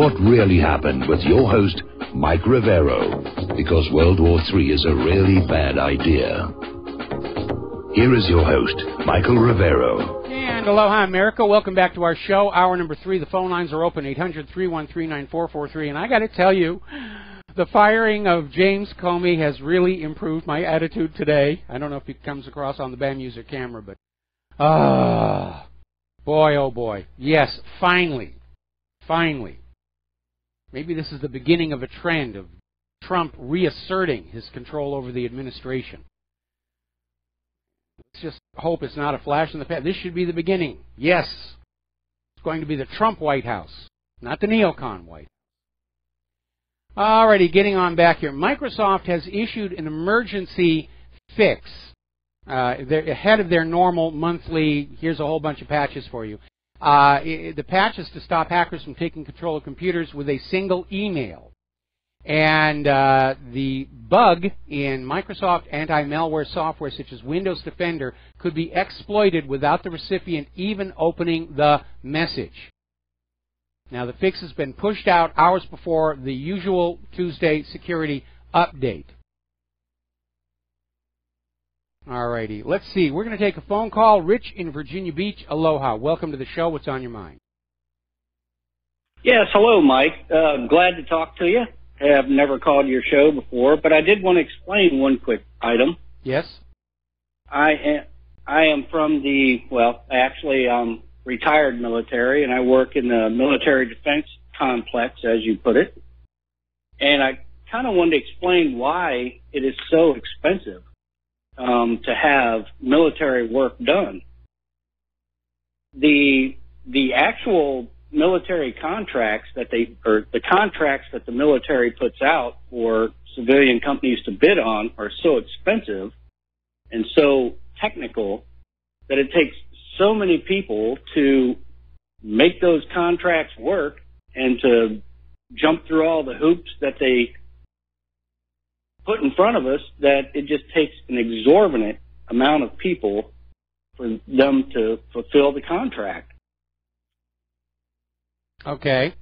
what really happened with your host, Mike Rivero, because World War III is a really bad idea. Here is your host, Michael Rivero. And aloha, America. Welcome back to our show. Hour number 3. The phone lines are open, 800-313-9443. And I got to tell you, the firing of James Comey has really improved my attitude today. I don't know if it comes across on the Bam User camera, but boy, oh boy. Yes, finally. Maybe this is the beginning of a trend of Trump reasserting his control over the administration. Let's just hope it's not a flash in the pan. This should be the beginning. Yes, it's going to be the Trump White House, not the neocon White House. Alrighty, getting on back here. Microsoft has issued an emergency fix. They're ahead of their normal monthly, here's a whole bunch of patches for you. The patch is to stop hackers from taking control of computers with a single email. And the bug in Microsoft anti-malware software such as Windows Defender could be exploited without the recipient even opening the message. Now, the fix has been pushed out hours before the usual Tuesday security update. Alrighty, let's see. We're going to take a phone call. Rich in Virginia Beach, aloha. Welcome to the show. What's on your mind? Yes, hello, Mike. Glad to talk to you. I have never called your show before, but I did want to explain one quick item. Yes? I am from I'm retired military, and I work in the military defense complex, as you put it. And I kind of wanted to explain why it is so expensive to have military work done. The actual military contracts the contracts that the military puts out for civilian companies to bid on are so expensive and so technical that it takes so many people to make those contracts work and to jump through all the hoops that they put in front of us that it just takes an exorbitant amount of people for them to fulfill the contract. Okay.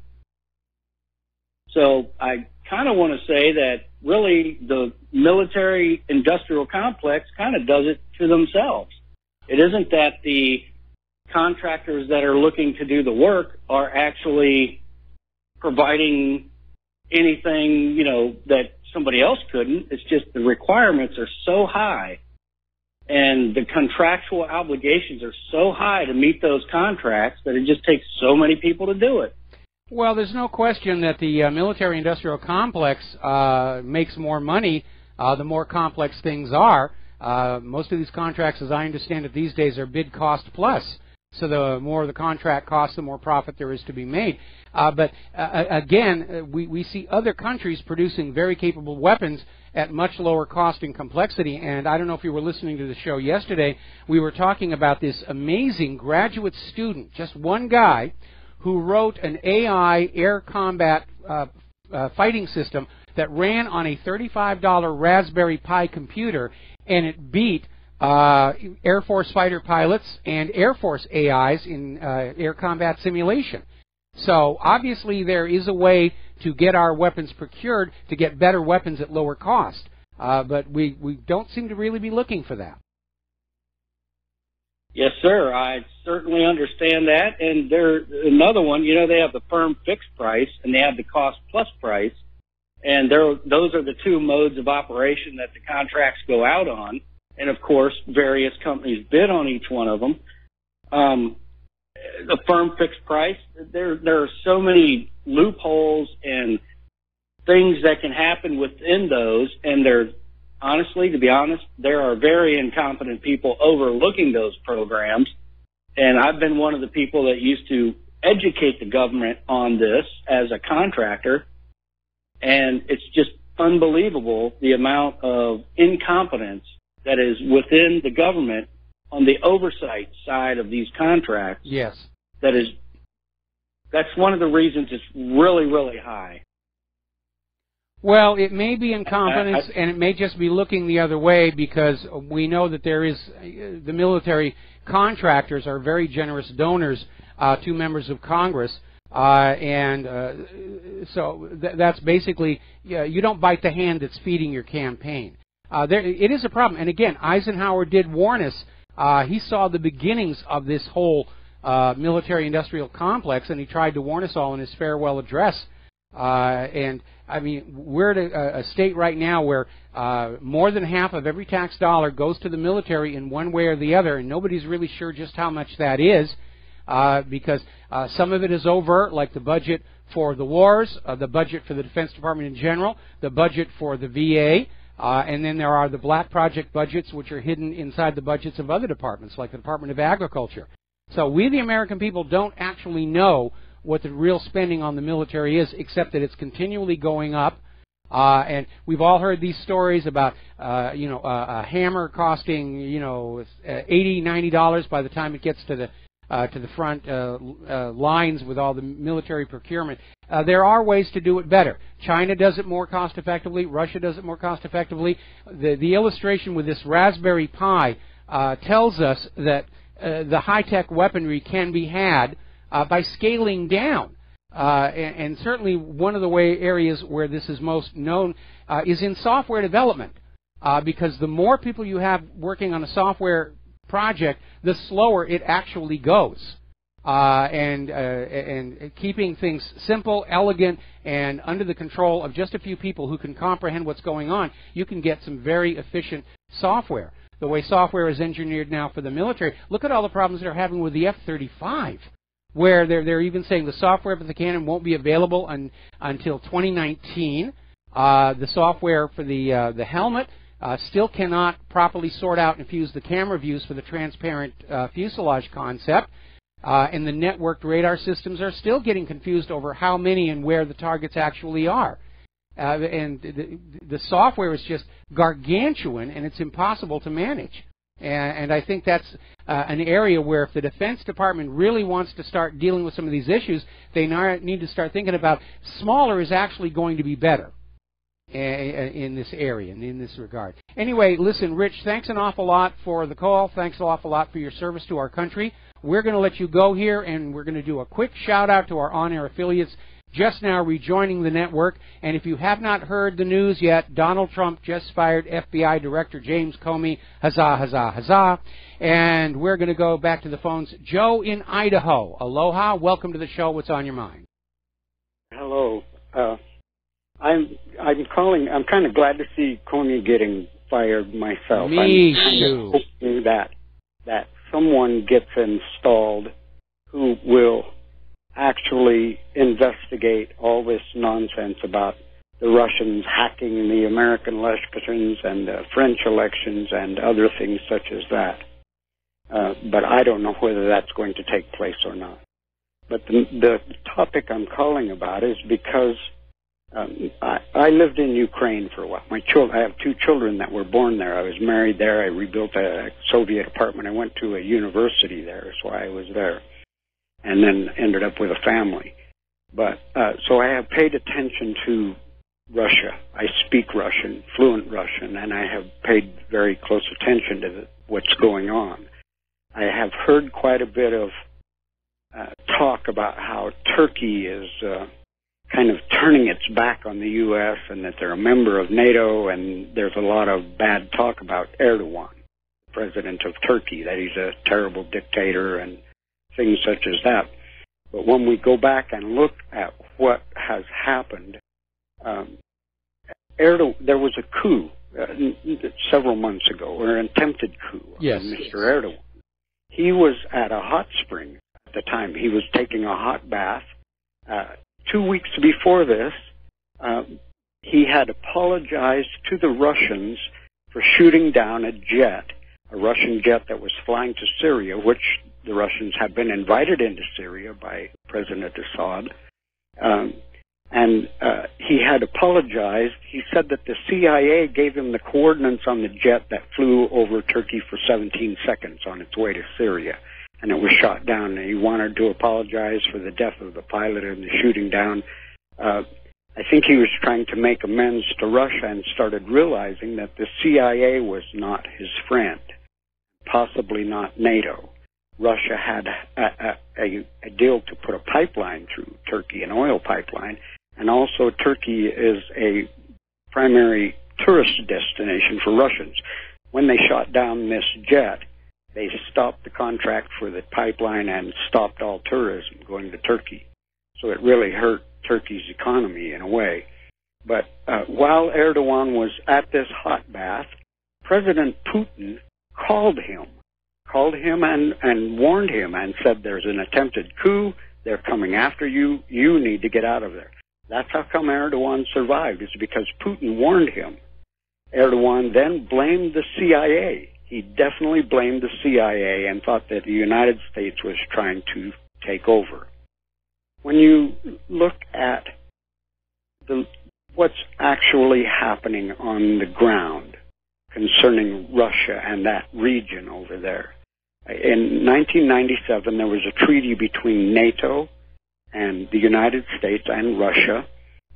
So I kind of want to say that really the military industrial complex kind of does it to themselves. It isn't that the contractors that are looking to do the work are actually providing anything, that somebody else couldn't. It's just the requirements are so high and the contractual obligations are so high to meet those contracts that it just takes so many people to do it. Well, there's no question that the military-industrial complex makes more money the more complex things are. Most of these contracts, as I understand it these days, are bid cost plus. So the more the contract costs, the more profit there is to be made. But again, we see other countries producing very capable weapons at much lower cost and complexity. And I don't know if you were listening to the show yesterday. We were talking about this amazing graduate student, just one guy, who wrote an AI air combat fighting system that ran on a $35 Raspberry Pi computer, and it beat Air Force fighter pilots and Air Force AIs in air combat simulation. So obviously there is a way to get our weapons procured to get better weapons at lower cost. But we don't seem to really be looking for that. Yes, sir. I certainly understand that. And there's another one, they have the firm fixed price and they have the cost plus price. And those are the two modes of operation that the contracts go out on. And, of course, various companies bid on each one of them. The firm fixed price, there are so many loopholes and things that can happen within those. And honestly, to be honest, there are very incompetent people overlooking those programs. And I've been one of the people that used to educate the government on this as a contractor. And it's just unbelievable the amount of incompetence that is within the government on the oversight side of these contracts. Yes. That's one of the reasons it's really, really high. Well, it may be incompetence, and it may just be looking the other way, because we know that there is the military contractors are very generous donors to members of Congress. So that's basically, you don't bite the hand that's feeding your campaign. It is a problem. And again, Eisenhower did warn us. He saw the beginnings of this whole military-industrial complex, and he tried to warn us all in his farewell address. And I mean, we're at a state right now where more than half of every tax dollar goes to the military in one way or the other, and nobody's really sure just how much that is, because some of it is overt, like the budget for the wars, the budget for the Defense Department in general, the budget for the VA, and then there are the black project budgets, which are hidden inside the budgets of other departments, like the Department of Agriculture. So we, the American people, don't actually know what the real spending on the military is, except that it's continually going up. And we've all heard these stories about, a hammer costing, $80, $90 by the time it gets to the front lines with all the military procurement. There are ways to do it better. China does it more cost effectively. Russia does it more cost effectively. The illustration with this Raspberry Pi tells us that the high-tech weaponry can be had by scaling down. And certainly one of the areas where this is most known is in software development, because the more people you have working on a software project, the slower it actually goes. And keeping things simple, elegant, and under the control of just a few people who can comprehend what's going on, you can get some very efficient software. The way software is engineered now for the military, look at all the problems they're having with the F-35. Where they're even saying the software for the cannon won't be available until 2019. The software for the helmet still cannot properly sort out and fuse the camera views for the transparent fuselage concept. And the networked radar systems are still getting confused over how many and where the targets actually are. And the software is just gargantuan, and it's impossible to manage. And I think that's an area where if the Defense Department really wants to start dealing with some of these issues, they need to start thinking about smaller is actually going to be better in this area and in this regard. Anyway, listen, Rich, thanks an awful lot for the call. Thanks an awful lot for your service to our country. We're going to let you go here, and we're going to do a quick shout-out to our on-air affiliates just now rejoining the network. And if you have not heard the news yet, Donald Trump just fired FBI Director James Comey. Huzzah, huzzah, huzzah. And we're going to go back to the phones. Joe in Idaho. Aloha. Welcome to the show. What's on your mind? Hello. I'm calling. I'm kind of glad to see Comey getting fired myself. Me I'm too. hoping that someone gets installed who will actually investigate all this nonsense about the Russians hacking the American elections and the French elections and other things such as that. But I don't know whether that's going to take place or not. But the topic I'm calling about is because I lived in Ukraine for a while. I have two children that were born there. I was married there. I rebuilt a Soviet apartment. I went to a university there. That's why I was there. And then ended up with a family. But so I have paid attention to Russia. I speak Russian, fluent Russian, and I have paid very close attention to what's going on. I have heard quite a bit of talk about how Turkey is kind of turning its back on the U.S. and that they're a member of NATO, and there's a lot of bad talk about Erdogan, president of Turkey, that he's a terrible dictator and things such as that. But when we go back and look at what has happened, there was a coup several months ago, or an attempted coup of Mr. Erdogan. He was at a hot spring at the time. He was taking a hot bath. 2 weeks before this, he had apologized to the Russians for shooting down a Russian jet that was flying to Syria, which the Russians have been invited into Syria by President Assad. And he had apologized. He said that the CIA gave him the coordinates on the jet that flew over Turkey for 17 seconds on its way to Syria, and it was shot down. And he wanted to apologize for the death of the pilot and the shooting down. I think he was trying to make amends to Russia and started realizing that the CIA was not his friend, possibly not NATO. Russia had a deal to put a pipeline through Turkey, an oil pipeline, and also Turkey is a primary tourist destination for Russians. When they shot down this jet, they stopped the contract for the pipeline and stopped all tourism going to Turkey. So it really hurt Turkey's economy in a way. But while Erdogan was at this hot bath, President Putin called him and warned him and said, there's an attempted coup, they're coming after you, you need to get out of there. That's how come Erdogan survived, is because Putin warned him. Erdogan then blamed the CIA. He definitely blamed the CIA and thought that the United States was trying to take over. When you look at what's actually happening on the ground concerning Russia and that region over there, in 1997 there was a treaty between NATO and the United States and Russia,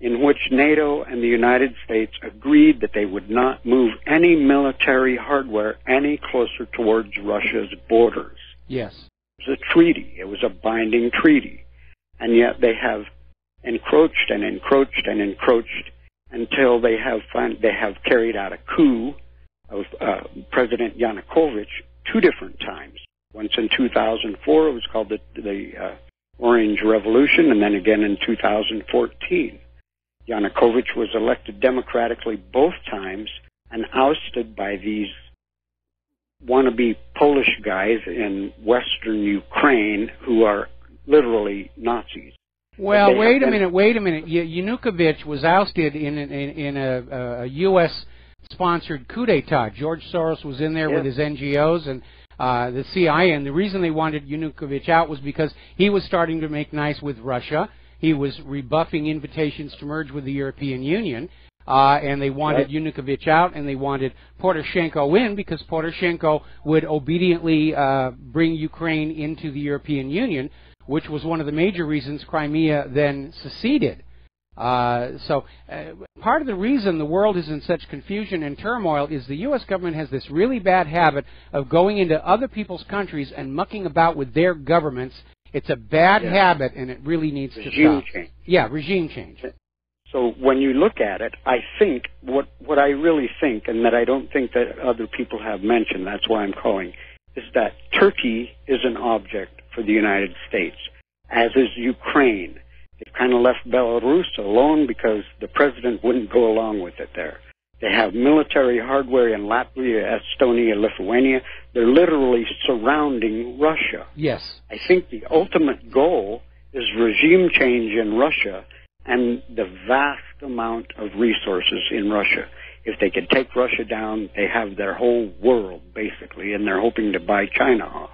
in which NATO and the United States agreed that they would not move any military hardware any closer towards Russia's borders. Yes. It was a treaty. It was a binding treaty. And yet they have encroached and encroached and encroached until they have carried out a coup of President Yanukovych 2 different times. Once in 2004, it was called the Orange Revolution, and then again in 2014. Yanukovych was elected democratically both times and ousted by these wannabe Polish guys in western Ukraine who are literally Nazis. Well, wait a minute. Yanukovych was ousted in a U.S.-sponsored coup d'etat. George Soros was in there with his NGOs and the CIA, and the reason they wanted Yanukovych out was because he was starting to make nice with Russia. He was rebuffing invitations to merge with the European Union, and they wanted Yanukovych out, and they wanted Poroshenko in because Poroshenko would obediently bring Ukraine into the European Union, which was one of the major reasons Crimea then seceded. So part of the reason the world is in such confusion and turmoil is the U.S. government has this really bad habit of going into other people's countries and mucking about with their governments. It's a bad habit, and it really needs to stop. Regime change. Yeah, regime change. So when you look at it, I think what I really think, and that I don't think that other people have mentioned, that's why I'm calling, is that Turkey is an object for the United States, as is Ukraine. They've kind of left Belarus alone because the president wouldn't go along with it there. They have military hardware in Latvia, Estonia, Lithuania. They're literally surrounding Russia. Yes. I think the ultimate goal is regime change in Russia and the vast amount of resources in Russia. If they could take Russia down, they have their whole world, basically, and they're hoping to buy China off.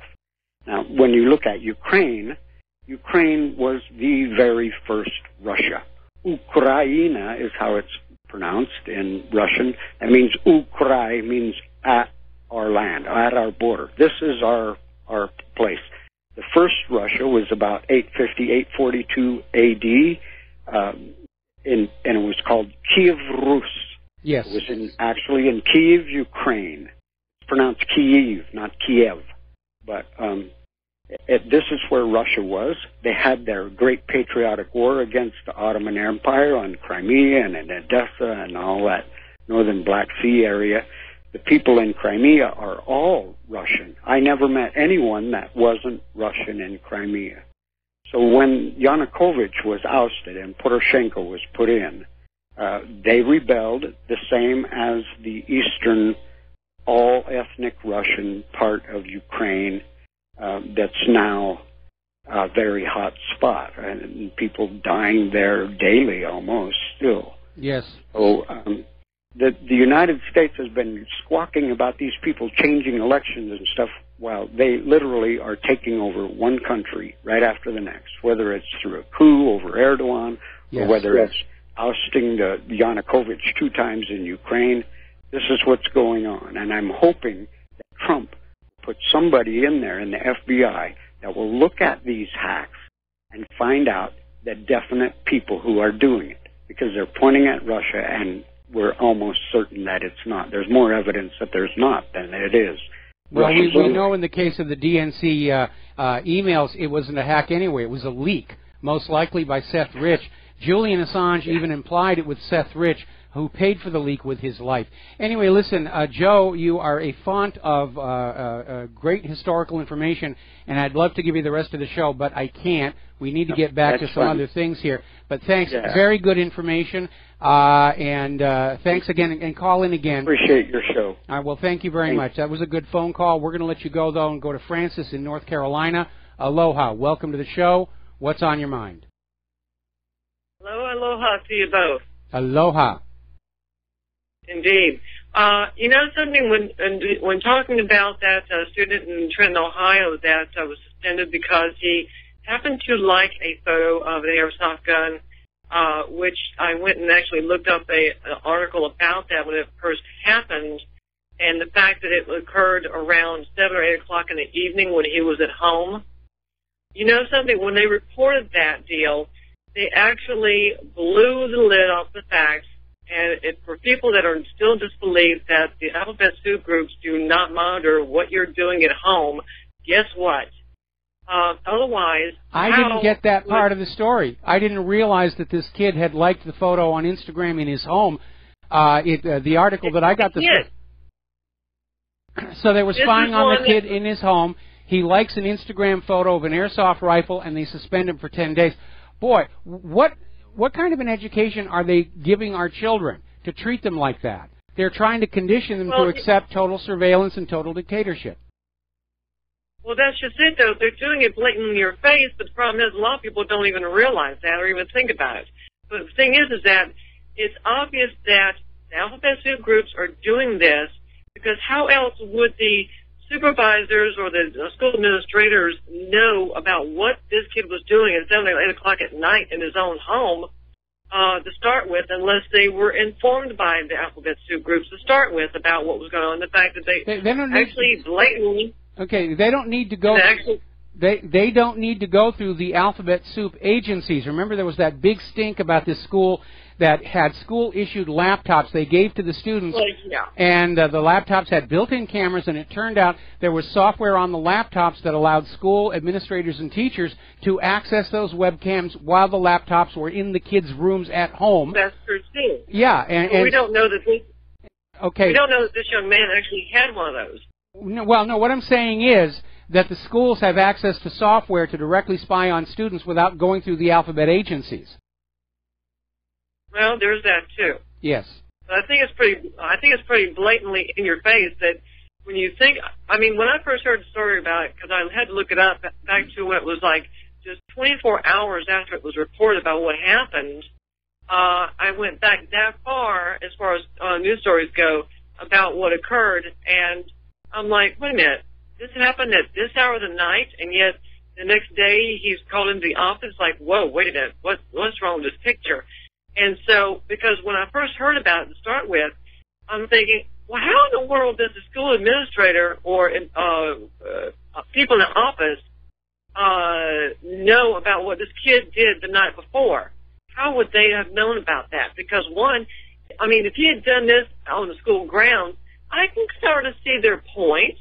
Now, when you look at Ukraine, Ukraine was the very first Russia. Ukraina is how it's pronounced in Russian. That means Ukrai means at our land, at our border. This is our place. The first Russia was about 850, 842 AD, and it was called Kiev Rus. Yes. It was actually in Kiev, Ukraine. It's pronounced Kiev, not Kiev. But this is where Russia was. They had their great patriotic war against the Ottoman Empire on Crimea and in Odessa and all that northern Black Sea area. The people in Crimea are all Russian. I never met anyone that wasn't Russian in Crimea. So when Yanukovych was ousted and Poroshenko was put in, they rebelled the same as the eastern all-ethnic Russian part of Ukraine. That's now a very hot spot, and people dying there daily almost still. Yes. So the United States has been squawking about these people changing elections and stuff while they literally are taking over one country right after the next, whether it's through a coup over Erdogan or whether it's ousting the Yanukovych 2 times in Ukraine. This is what's going on, and I'm hoping that Trump put somebody in there in the FBI that will look at these hacks and find out the definite people who are doing it, because they're pointing at Russia and we're almost certain that it's not. There's more evidence that there's not than it is. Well, we know in the case of the DNC emails, it wasn't a hack anyway. It was a leak, most likely by Seth Rich. Julian Assange even implied it with Seth Rich, who paid for the leak with his life. Anyway, listen, Joe, you are a font of great historical information, and I'd love to give you the rest of the show, but I can't. We need to get back to some other things here. But thanks. Yeah. Very good information. And thanks again, and call in again. Appreciate your show. All right, well, thank you very much. That was a good phone call. We're going to let you go, though, and go to Francis in North Carolina. Aloha. Welcome to the show. What's on your mind? Hello, aloha to you both. Aloha. Indeed. You know something, when talking about that student in Trenton, Ohio that was suspended because he happened to like a photo of an airsoft gun, which I went and actually looked up an article about that when it first happened, and the fact that it occurred around 7 or 8 o'clock in the evening when he was at home. You know something, when they reported that deal, they actually blew the lid off the facts. And for people that are still disbelieved that the alphabet soup groups do not monitor what you're doing at home, guess what? Otherwise, I didn't get that part of the story. I didn't realize that this kid had liked the photo on Instagram in his home. The article that I got so they were spying on the kid in his home. He likes an Instagram photo of an airsoft rifle, and they suspend him for 10 days. Boy, what kind of an education are they giving our children to treat them like that? They're trying to condition them to accept total surveillance and total dictatorship. Well, that's just it, though. They're doing it blatantly in your face, but the problem is a lot of people don't even realize that or even think about it. But the thing is that it's obvious that the alphabet soup groups are doing this because how else would the supervisors or the school administrators know about what this kid was doing at 7 or 8 o'clock at night in his own home to start with, unless they were informed by the alphabet soup groups to start with about what was going on. The fact that they don't actually blatantly... Okay, they don't need to go... They don't need to go through the alphabet soup agencies. Remember, there was that big stink about this school that had school-issued laptops they gave to the students, and the laptops had built-in cameras, and it turned out there was software on the laptops that allowed school administrators and teachers to access those webcams while the laptops were in the kids' rooms at home. That's true, too. Yeah, and we don't know that this... Okay. We don't know that this young man actually had one of those. No, well, no, what I'm saying is that the schools have access to software to directly spy on students without going through the alphabet agencies. Well, there's that too. Yes. But I think it's pretty blatantly in your face that when you think. I mean, when I first heard the story about it, because I had to look it up back to when it was like just 24 hours after it was reported about what happened. I went back that far as news stories go about what occurred, and I'm like, wait a minute, this happened at this hour of the night, and yet the next day he's called into the office like, whoa, wait a minute, what's wrong with this picture? And so, because when I first heard about it to start with, I'm thinking, well, how in the world does the school administrator or people in the office know about what this kid did the night before? How would they have known about that? Because one, I mean, if he had done this on the school grounds, I can sort of see their point.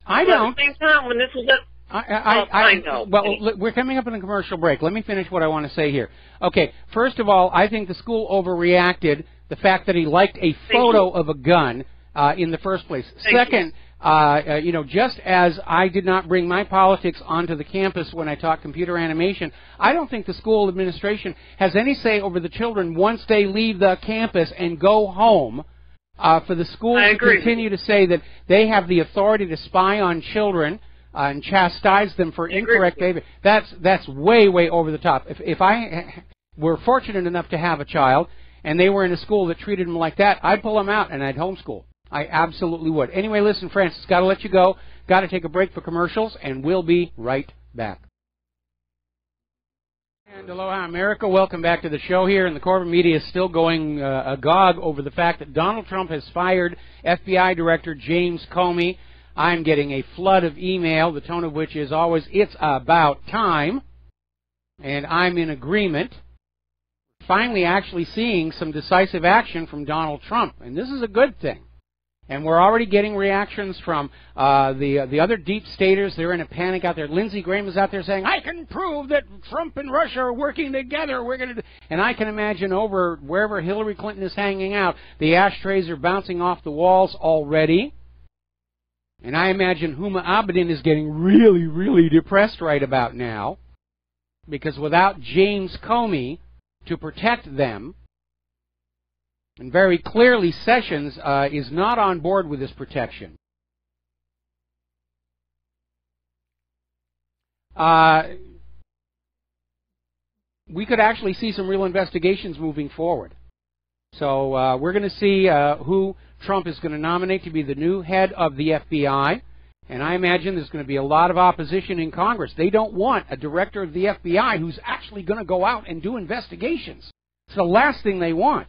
I don't. At the same time, when this was up, I know. Well, we're coming up on a commercial break. Let me finish what I want to say here. Okay, first of all, I think the school overreacted the fact that he liked a photo of a gun in the first place. Second, just as I did not bring my politics onto the campus when I taught computer animation, I don't think the school administration has any say over the children once they leave the campus and go home. For the school to continue to say that they have the authority to spy on children and chastise them for incorrect behavior, that's way, way over the top. If I were fortunate enough to have a child and they were in a school that treated them like that, I'd pull them out and I'd homeschool. I absolutely would. Anyway, listen, Francis, got to let you go. Got to take a break for commercials, and we'll be right back. And aloha, America. Welcome back to the show here. And the corporate media is still going agog over the fact that Donald Trump has fired FBI Director James Comey. I'm getting a flood of email, the tone of which is always, it's about time. And I'm in agreement. Finally actually seeing some decisive action from Donald Trump. And this is a good thing. And we're already getting reactions from the other deep staters. They're in a panic out there. Lindsey Graham is out there saying, I can prove that Trump and Russia are working together. We're going to. And I can imagine over wherever Hillary Clinton is hanging out, the ashtrays are bouncing off the walls already. And I imagine Huma Abedin is getting really, really depressed right about now. Because without James Comey to protect them, and very clearly Sessions is not on board with this protection. We could actually see some real investigations moving forward. So we're going to see who Trump is going to nominate to be the new head of the FBI. And I imagine there's going to be a lot of opposition in Congress. They don't want a director of the FBI who's actually going to go out and do investigations. It's the last thing they want.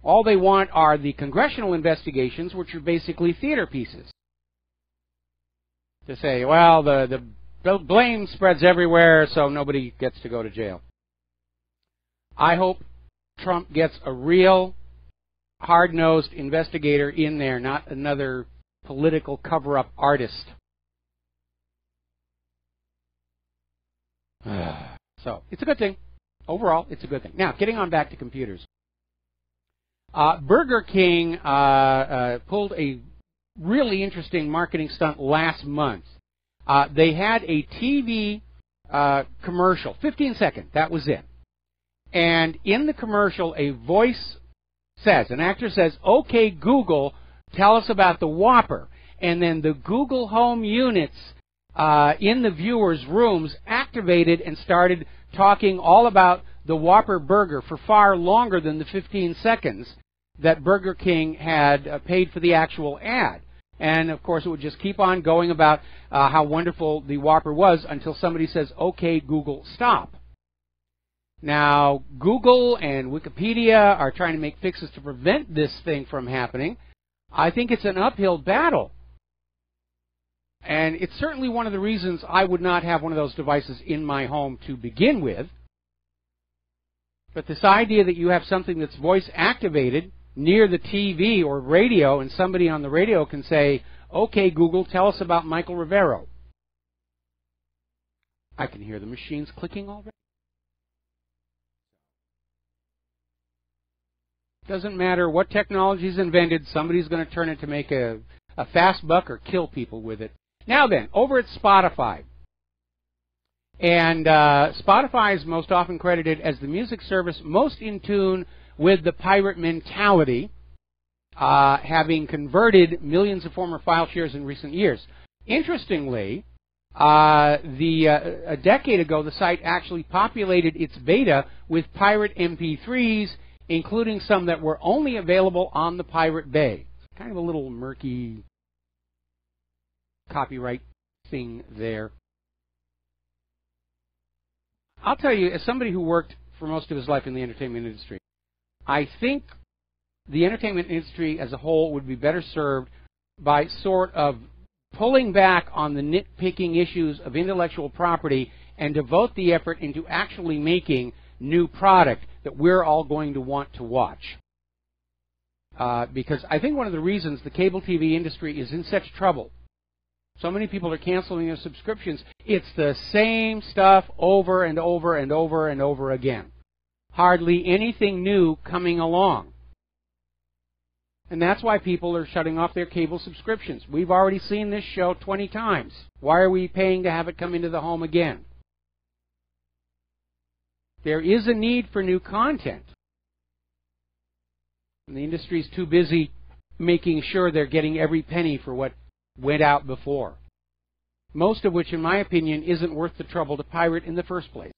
All they want are the congressional investigations, which are basically theater pieces. To say, well, the blame spreads everywhere, so nobody gets to go to jail. I hope Trump gets a real hard-nosed investigator in there, not another political cover-up artist. So, it's a good thing. Overall, it's a good thing. Now, getting on back to computers. Burger King pulled a really interesting marketing stunt last month. They had a TV commercial, 15-second, that was it. And in the commercial, a voice says, an actor says, okay, Google, tell us about the Whopper. And then the Google Home units in the viewers' rooms activated and started talking all about the Whopper burger for far longer than the 15 seconds that Burger King had paid for the actual ad. And, of course, it would just keep on going about how wonderful the Whopper was until somebody says, okay, Google, stop. Now, Google and Wikipedia are trying to make fixes to prevent this thing from happening. I think it's an uphill battle. And it's certainly one of the reasons I would not have one of those devices in my home to begin with. But this idea that you have something that's voice activated near the TV or radio, and somebody on the radio can say, okay, Google, tell us about Michael Rivero. I can hear the machines clicking already. Doesn't matter what technology is invented, somebody's going to turn it to make a fast buck or kill people with it. Now then, over at Spotify. And Spotify is most often credited as the music service most in tune with the pirate mentality, having converted millions of former file shares in recent years. Interestingly, a decade ago, the site actually populated its beta with pirate MP3s, including some that were only available on the Pirate Bay. It's kind of a little murky copyright thing there. I'll tell you, as somebody who worked for most of his life in the entertainment industry, I think the entertainment industry as a whole would be better served by sort of pulling back on the nitpicking issues of intellectual property and devote the effort into actually making new product that we're all going to want to watch. Because I think one of the reasons the cable TV industry is in such trouble, so many people are canceling their subscriptions, it's the same stuff over and over and over and over again. Hardly anything new coming along. And that's why people are shutting off their cable subscriptions. We've already seen this show 20 times. Why are we paying to have it come into the home again? There is a need for new content. And the industry's too busy making sure they're getting every penny for what went out before. Most of which, in my opinion, isn't worth the trouble to pirate in the first place.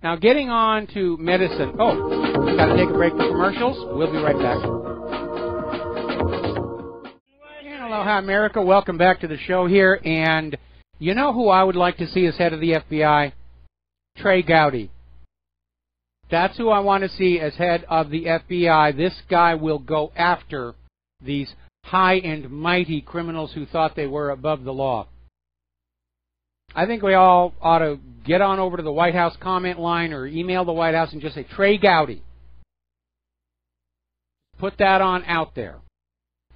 Now, getting on to medicine. Oh, we've got to take a break for commercials. We'll be right back. Aloha, America. Welcome back to the show here. And you know who I would like to see as head of the FBI? Trey Gowdy. That's who I want to see as head of the FBI. This guy will go after these high and mighty criminals who thought they were above the law. I think we all ought to get on over to the White House comment line or email the White House and just say, Trey Gowdy. Put that on out there.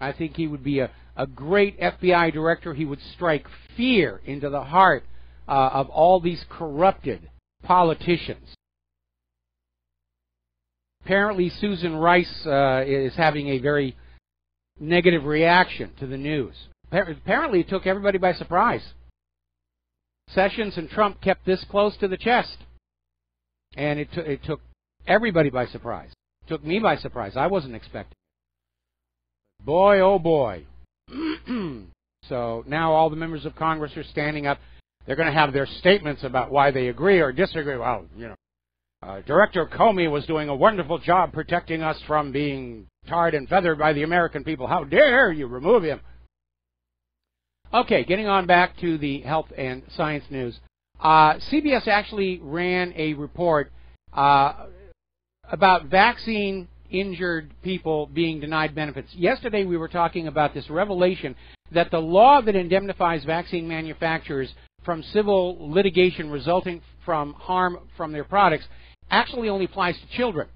I think he would be a great FBI director. He would strike fear into the heart of all these corrupted politicians. Apparently, Susan Rice is having a very negative reaction to the news. Apparently, it took everybody by surprise. Sessions and Trump kept this close to the chest. And it took everybody by surprise. It took me by surprise. I wasn't expecting it. Boy, oh boy. So now all the members of Congress are standing up. They're going to have their statements about why they agree or disagree. Well, Director Comey was doing a wonderful job protecting us from being tarred and feathered by the American people. How dare you remove him? Okay, getting on back to the health and science news. CBS actually ran a report about vaccine-injured people being denied benefits. Yesterday we were talking about this revelation that the law that indemnifies vaccine manufacturers from civil litigation resulting from harm from their products actually only applies to children.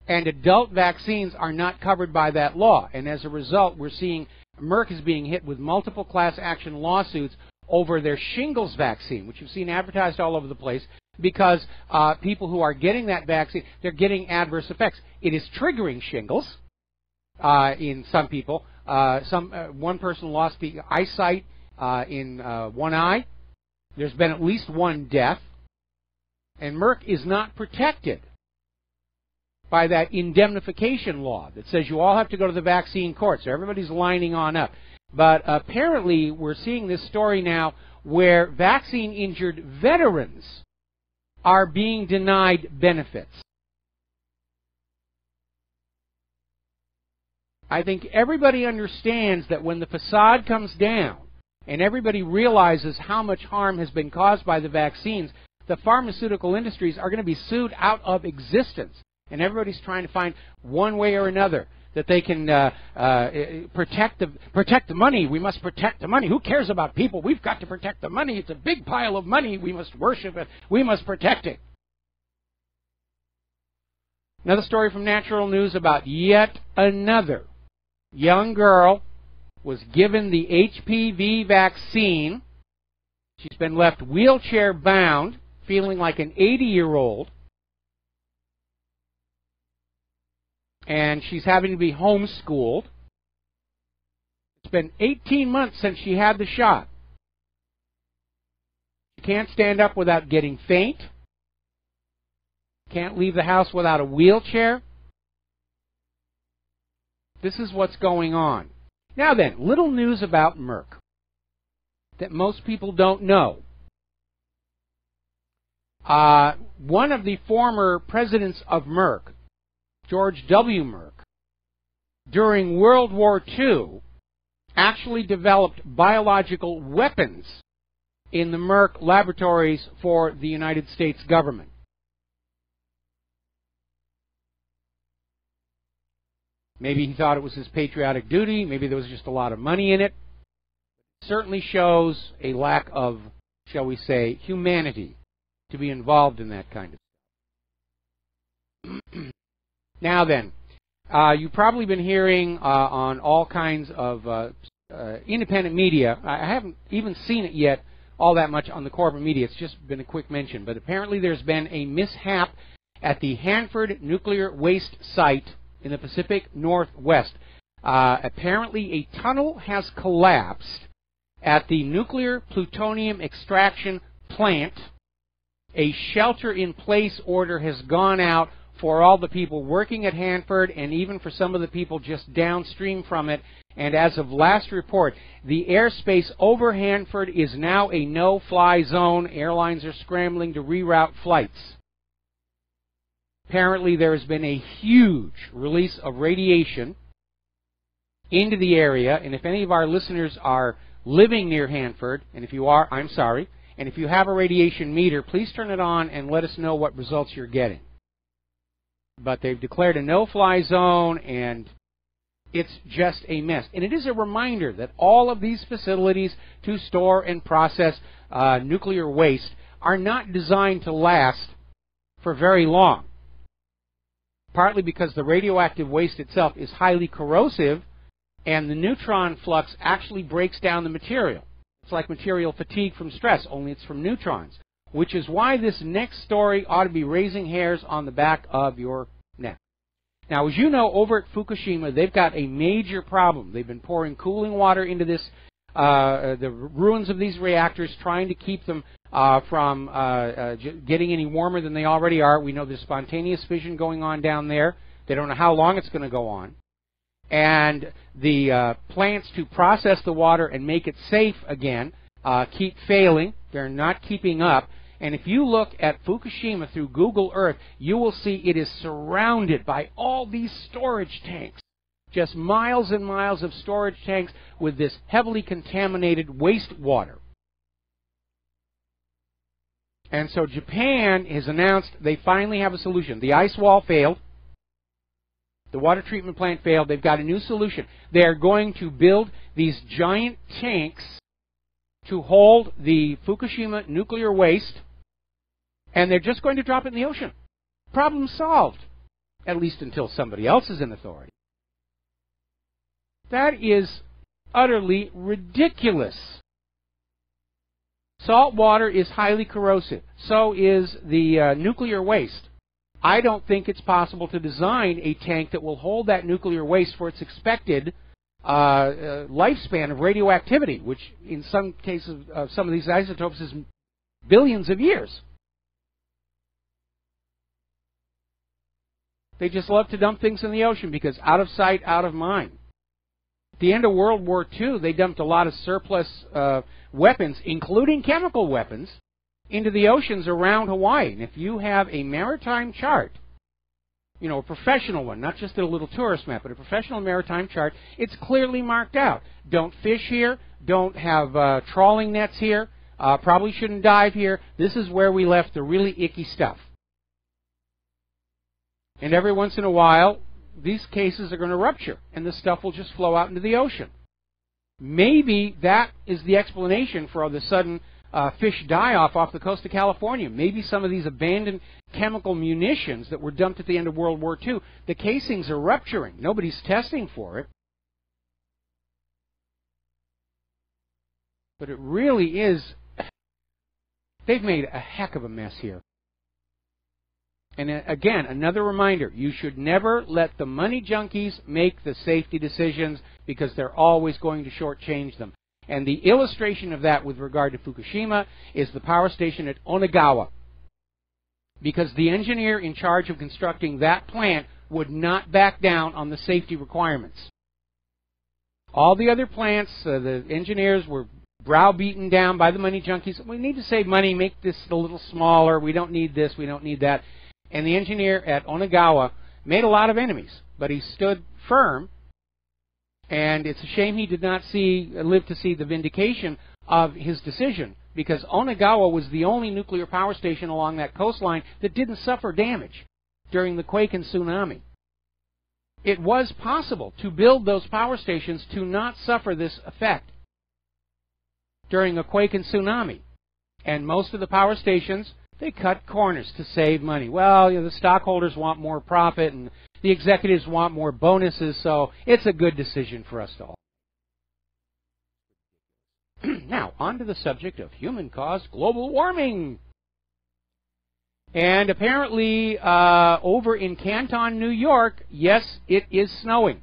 And adult vaccines are not covered by that law. And as a result, we're seeing Merck is being hit with multiple class action lawsuits over their shingles vaccine, which you've seen advertised all over the place, because people who are getting that vaccine, they're getting adverse effects. It is triggering shingles in some people. One person lost the eyesight in one eye. There's been at least one death. And Merck is not protected by that indemnification law that says you all have to go to the vaccine court. So everybody's lining on up. But apparently we're seeing this story now where vaccine-injured veterans are being denied benefits. I think everybody understands that when the facade comes down and everybody realizes how much harm has been caused by the vaccines, the pharmaceutical industries are going to be sued out of existence. And everybody's trying to find one way or another that they can protect the money. We must protect the money. Who cares about people? We've got to protect the money. It's a big pile of money. We must worship it. We must protect it. Another story from Natural News about yet another young girl was given the HPV vaccine. She's been left wheelchair bound, feeling like an 80-year-old. And she's having to be homeschooled. It's been 18 months since she had the shot. She can't stand up without getting faint. Can't leave the house without a wheelchair. This is what's going on. Now then, little news about Merck that most people don't know. One of the former presidents of Merck, George W. Merck, during World War II, actually developed biological weapons in the Merck laboratories for the United States government. Maybe he thought it was his patriotic duty. Maybe there was just a lot of money in it. It certainly shows a lack of, shall we say, humanity to be involved in that kind of stuff. Now then, you've probably been hearing on all kinds of independent media. I haven't even seen it yet all that much on the corporate media. It's just been a quick mention. But apparently there's been a mishap at the Hanford nuclear waste site in the Pacific Northwest. Apparently a tunnel has collapsed at the nuclear plutonium extraction plant. A shelter-in-place order has gone out for all the people working at Hanford and even for some of the people just downstream from it. And as of last report, the airspace over Hanford is now a no-fly zone. Airlines are scrambling to reroute flights. Apparently there has been a huge release of radiation into the area. And if any of our listeners are living near Hanford, and if you are, I'm sorry, and if you have a radiation meter, please turn it on and let us know what results you're getting. But they've declared a no-fly zone, and it's just a mess. And it is a reminder that all of these facilities to store and process nuclear waste are not designed to last for very long. Partly because the radioactive waste itself is highly corrosive, And the neutron flux actually breaks down the material. It's like material fatigue from stress, only it's from neutrons, which is why this next story ought to be raising hairs on the back of your neck. Now, as you know, over at Fukushima, they've got a major problem. They've been pouring cooling water into this, the ruins of these reactors, trying to keep them from getting any warmer than they already are. We know there's spontaneous fission going on down there. They don't know how long it's going to go on. And the plants to process the water and make it safe again keep failing. They're not keeping up. And if you look at Fukushima through Google Earth, you will see it is surrounded by all these storage tanks. Just miles and miles of storage tanks with this heavily contaminated wastewater. And so Japan has announced they finally have a solution. The ice wall failed. The water treatment plant failed. They've got a new solution. They're going to build these giant tanks to hold the Fukushima nuclear waste, and they're just going to drop it in the ocean. Problem solved, at least until somebody else is in authority. That is utterly ridiculous. Salt water is highly corrosive. So is the nuclear waste. I don't think it's possible to design a tank that will hold that nuclear waste for its expected lifespan of radioactivity, which in some cases, some of these isotopes is billions of years. They just love to dump things in the ocean because out of sight, out of mind. At the end of World War II, they dumped a lot of surplus weapons, including chemical weapons, into the oceans around Hawaii. And if you have a maritime chart, you know, a professional one, not just a little tourist map, but a professional maritime chart, it's clearly marked out. Don't fish here. Don't have trawling nets here. Probably shouldn't dive here. This is where we left the really icky stuff. And every once in a while, these cases are going to rupture, and the stuff will just flow out into the ocean. Maybe that is the explanation for all the sudden fish die-off off the coast of California. Maybe some of these abandoned chemical munitions that were dumped at the end of World War II, the casings are rupturing. Nobody's testing for it. But it really is, they've made a heck of a mess here. And again, another reminder, you should never let the money junkies make the safety decisions because they're always going to shortchange them. And the illustration of that with regard to Fukushima is the power station at Onagawa. Because the engineer in charge of constructing that plant would not back down on the safety requirements. All the other plants, the engineers were browbeaten down by the money junkies. We need to save money, make this a little smaller. We don't need this, we don't need that. And the engineer at Onagawa made a lot of enemies, but he stood firm. And it's a shame he did not live to see the vindication of his decision, because Onagawa was the only nuclear power station along that coastline that didn't suffer damage during the quake and tsunami. It was possible to build those power stations to not suffer this effect during a quake and tsunami. And most of the power stations, they cut corners to save money. Well, you know, the stockholders want more profit and the executives want more bonuses, so it's a good decision for us to all. Now, on to the subject of human-caused global warming. And apparently, over in Canton, New York, yes, it is snowing.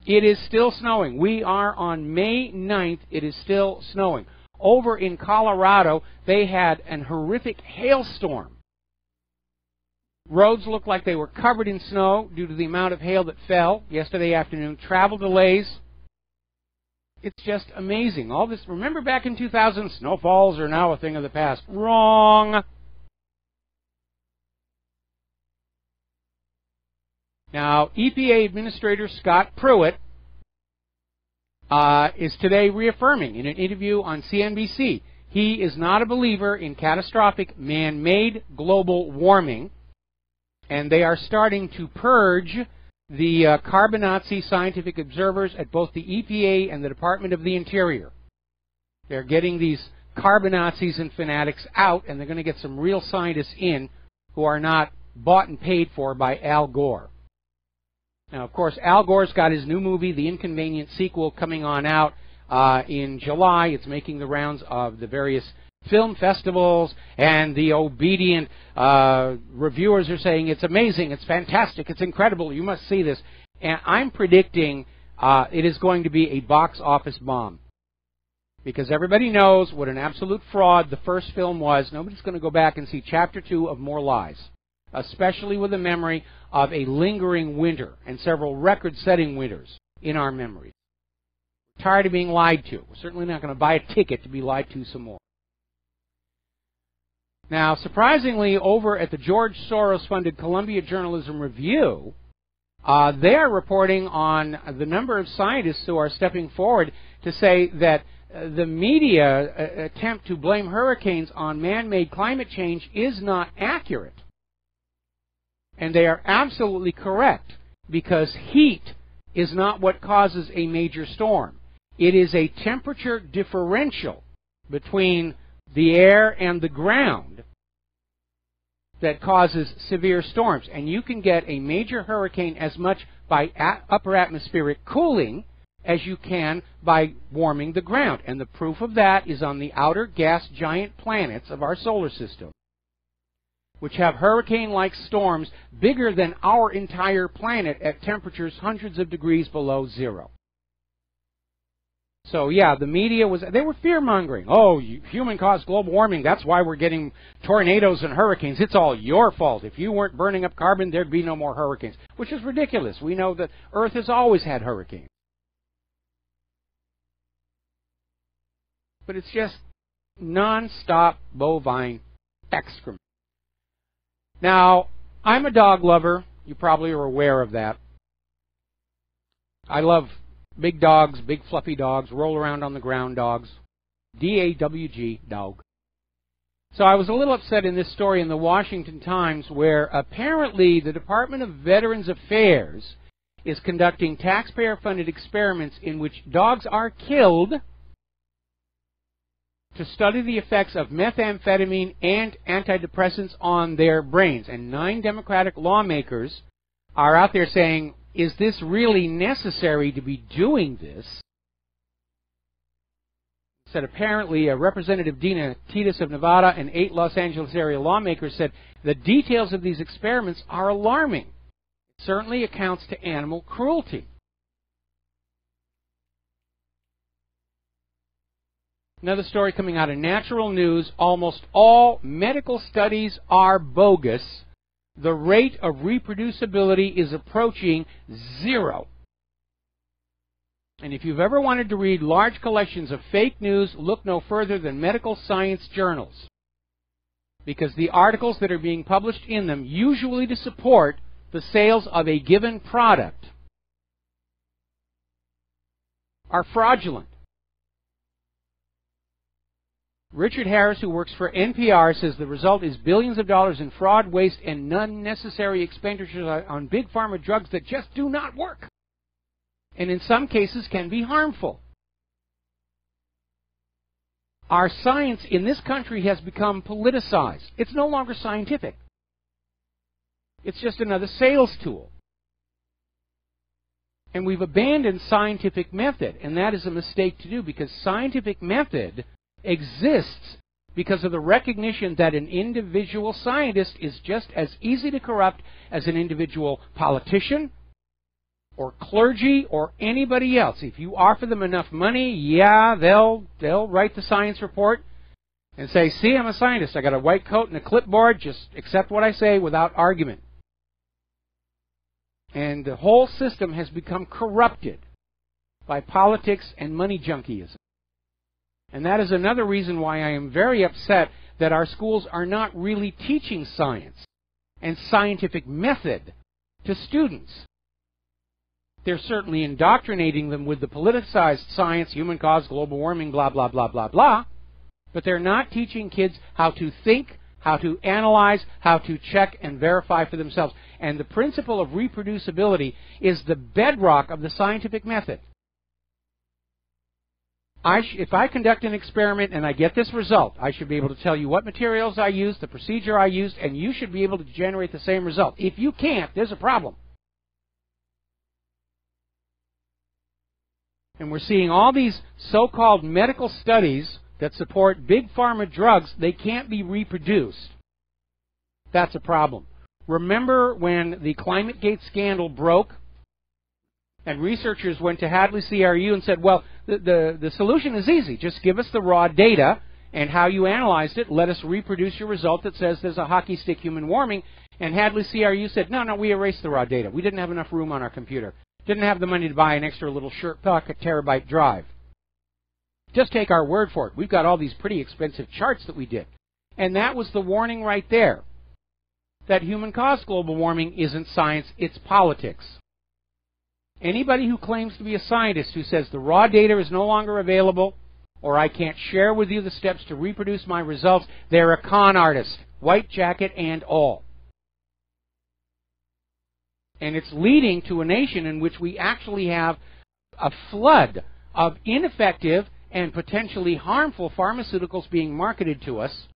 It is still snowing. We are on May 9th. It is still snowing. Over in Colorado, they had an horrific hailstorm. Roads looked like they were covered in snow due to the amount of hail that fell yesterday afternoon. Travel delays. It's just amazing. All this. Remember back in 2000, snowfalls are now a thing of the past. Wrong. Now, EPA Administrator Scott Pruitt is today reaffirming in an interview on CNBC he is not a believer in catastrophic man-made global warming, and they are starting to purge the carbonazi scientific observers at both the EPA and the Department of the Interior. They're getting these carbonazis and fanatics out, and they're going to get some real scientists in who are not bought and paid for by Al Gore. Now, of course, Al Gore's got his new movie, The Inconvenient Sequel, coming on out in July. It's making the rounds of the various film festivals, and the obedient reviewers are saying it's amazing, it's fantastic, it's incredible, you must see this. And I'm predicting it is going to be a box office bomb. Because everybody knows what an absolute fraud the first film was. Nobody's going to go back and see Chapter 2 of More Lies, especially with the memory of a lingering winter and several record-setting winters in our memories. We're tired of being lied to. We're certainly not going to buy a ticket to be lied to some more. Now, surprisingly, over at the George Soros-funded Columbia Journalism Review, they are reporting on the number of scientists who are stepping forward to say that the media attempt to blame hurricanes on man-made climate change is not accurate. And they are absolutely correct, because heat is not what causes a major storm. It is a temperature differential between the air and the ground that causes severe storms. And you can get a major hurricane as much by upper atmospheric cooling as you can by warming the ground. And the proof of that is on the outer gas giant planets of our solar system, which have hurricane-like storms bigger than our entire planet at temperatures hundreds of degrees below zero. So yeah, the media they were fear-mongering. Oh, human-caused global warming, that's why we're getting tornadoes and hurricanes. It's all your fault. If you weren't burning up carbon, there'd be no more hurricanes, which is ridiculous. We know that Earth has always had hurricanes. But it's just non-stop bovine excrement. Now, I'm a dog lover. You probably are aware of that. I love big dogs, big fluffy dogs, roll around on the ground dogs. D-A-W-G, dog. So I was a little upset in this story in the Washington Times, where apparently the Department of Veterans Affairs is conducting taxpayer-funded experiments in which dogs are killed to study the effects of methamphetamine and antidepressants on their brains. And 9 Democratic lawmakers are out there saying, is this really necessary to be doing this? Said apparently Representative Dina Titus of Nevada and 8 Los Angeles area lawmakers said the details of these experiments are alarming. It certainly accounts to animal cruelty. Another story coming out of Natural News, almost all medical studies are bogus. The rate of reproducibility is approaching 0. And if you've ever wanted to read large collections of fake news, look no further than medical science journals, because the articles that are being published in them, usually to support the sales of a given product, are fraudulent. Richard Harris, who works for NPR, says the result is billions of dollars in fraud, waste, and unnecessary expenditures on big pharma drugs that just do not work, and in some cases can be harmful. Our science in this country has become politicized. It's no longer scientific. It's just another sales tool. And we've abandoned scientific method, and that is a mistake to do, because scientific method exists because of the recognition that an individual scientist is just as easy to corrupt as an individual politician or clergy or anybody else. If you offer them enough money, yeah, they'll write the science report and say, see, I'm a scientist. I got a white coat and a clipboard. Just accept what I say without argument. And the whole system has become corrupted by politics and money junkiism. And that is another reason why I am very upset that our schools are not really teaching science and scientific method to students. They're certainly indoctrinating them with the politicized science, human cause, global warming, blah, blah, blah, blah, blah. But they're not teaching kids how to think, how to analyze, how to check and verify for themselves. And the principle of reproducibility is the bedrock of the scientific method. If I conduct an experiment and I get this result, I should be able to tell you what materials I used, the procedure I used, and you should be able to generate the same result. If you can't, there's a problem. And we're seeing all these so-called medical studies that support big pharma drugs. They can't be reproduced. That's a problem. Remember when the ClimateGate scandal broke and researchers went to Hadley CRU and said, well, the solution is easy. Just give us the raw data and how you analyzed it. Let us reproduce your result that says there's a hockey stick human warming. And Hadley CRU said, no, we erased the raw data. We didn't have enough room on our computer. Didn't have the money to buy an extra little shirt pocket terabyte drive. Just take our word for it. We've got all these pretty expensive charts that we did. And that was the warning right there, that human-caused global warming isn't science, it's politics. Anybody who claims to be a scientist who says the raw data is no longer available or I can't share with you the steps to reproduce my results, they're a con artist, white jacket and all. And it's leading to a nation in which we actually have a flood of ineffective and potentially harmful pharmaceuticals being marketed to us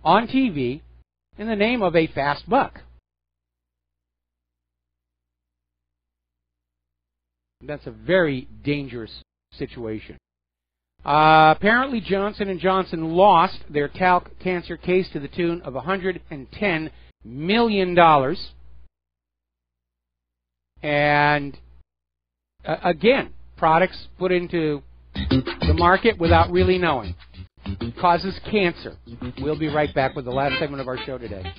on TV in the name of a fast buck. That's a very dangerous situation. Apparently Johnson & Johnson lost their talc cancer case to the tune of $110 million. And again, products put into the market without really knowing. Causes cancer. We'll be right back with the last segment of our show today.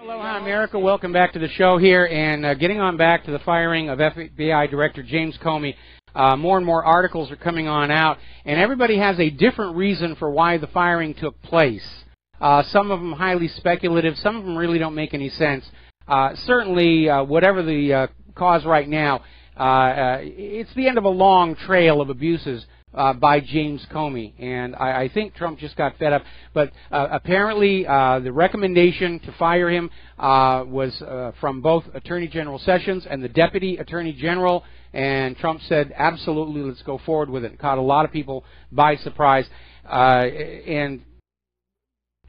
Aloha, America. Welcome back to the show here. And getting on back to the firing of FBI Director James Comey. More and more articles are coming on out. And everybody has a different reason for why the firing took place. Some of them highly speculative. Some of them really don't make any sense. Certainly, whatever the cause right now, it's the end of a long trail of abuses by James Comey, and I think Trump just got fed up. But apparently, the recommendation to fire him was from both Attorney General Sessions and the Deputy Attorney General, and Trump said, absolutely, let's go forward with it. It caught a lot of people by surprise, and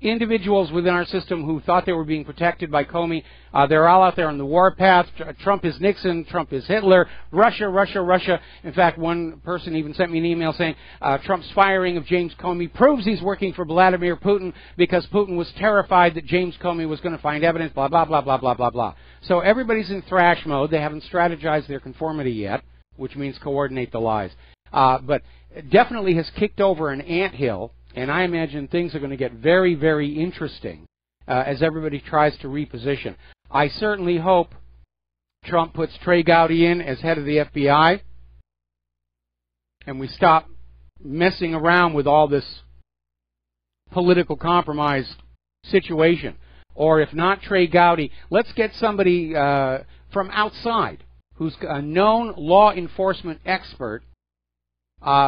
individuals within our system who thought they were being protected by Comey, they're all out there on the warpath. Trump is Nixon, Trump is Hitler, Russia, Russia, Russia. In fact, one person even sent me an email saying Trump's firing of James Comey proves he's working for Vladimir Putin because Putin was terrified that James Comey was going to find evidence, blah, blah, blah, blah, blah, blah, blah. So everybody's in thrash mode. They haven't strategized their conformity yet, which means coordinate the lies. But definitely has kicked over an anthill. And I imagine things are going to get very, very interesting as everybody tries to reposition. I certainly hope Trump puts Trey Gowdy in as head of the FBI and we stop messing around with all this political compromise situation. Or if not Trey Gowdy, let's get somebody from outside who's a known law enforcement expert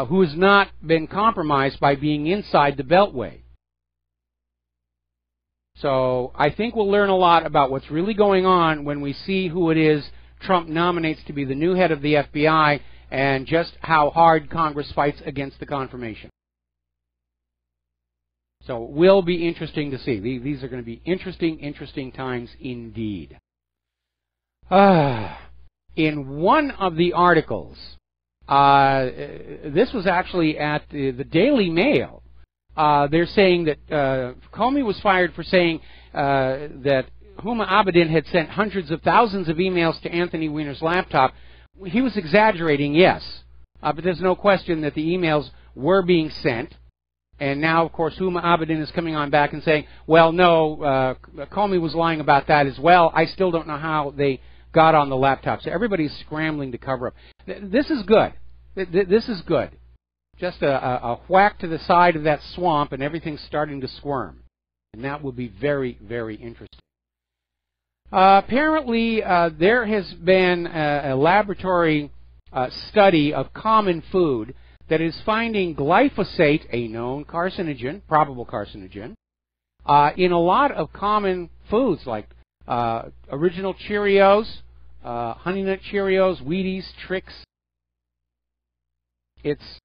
who has not been compromised by being inside the Beltway. So I think we'll learn a lot about what's really going on when we see who it is Trump nominates to be the new head of the FBI and just how hard Congress fights against the confirmation. So it will be interesting to see. These are going to be interesting times indeed. In one of the articles, this was actually at the Daily Mail. They're saying that Comey was fired for saying that Huma Abedin had sent hundreds of thousands of emails to Anthony Weiner's laptop. He was exaggerating, yes, but there's no question that the emails were being sent. And now, of course, Huma Abedin is coming on back and saying, well, no, Comey was lying about that as well. I still don't know how they got on the laptop. So everybody's scrambling to cover up. This is good. This is good. Just a whack to the side of that swamp and everything's starting to squirm. And that will be very, very interesting. Apparently, there has been a laboratory study of common food that is finding glyphosate, a known carcinogen, probable carcinogen, in a lot of common foods like Original Cheerios, Honey Nut Cheerios, Wheaties, Trix. It's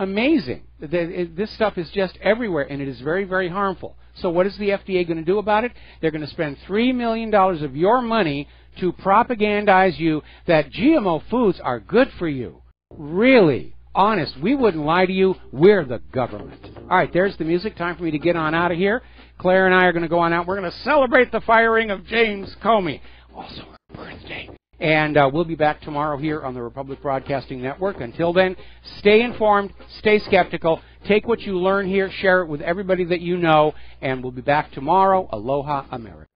amazing. This stuff is just everywhere, and it is very, very harmful. So what is the FDA going to do about it? They're going to spend $3 million of your money to propagandize you that GMO foods are good for you. Really? Honest, we wouldn't lie to you. We're the government. All right, there's the music. Time for me to get on out of here. Claire and I are going to go on out. We're going to celebrate the firing of James Comey. Also her birthday. And we'll be back tomorrow here on the Republic Broadcasting Network. Until then, stay informed, stay skeptical, take what you learn here, share it with everybody that you know, and we'll be back tomorrow. Aloha, America.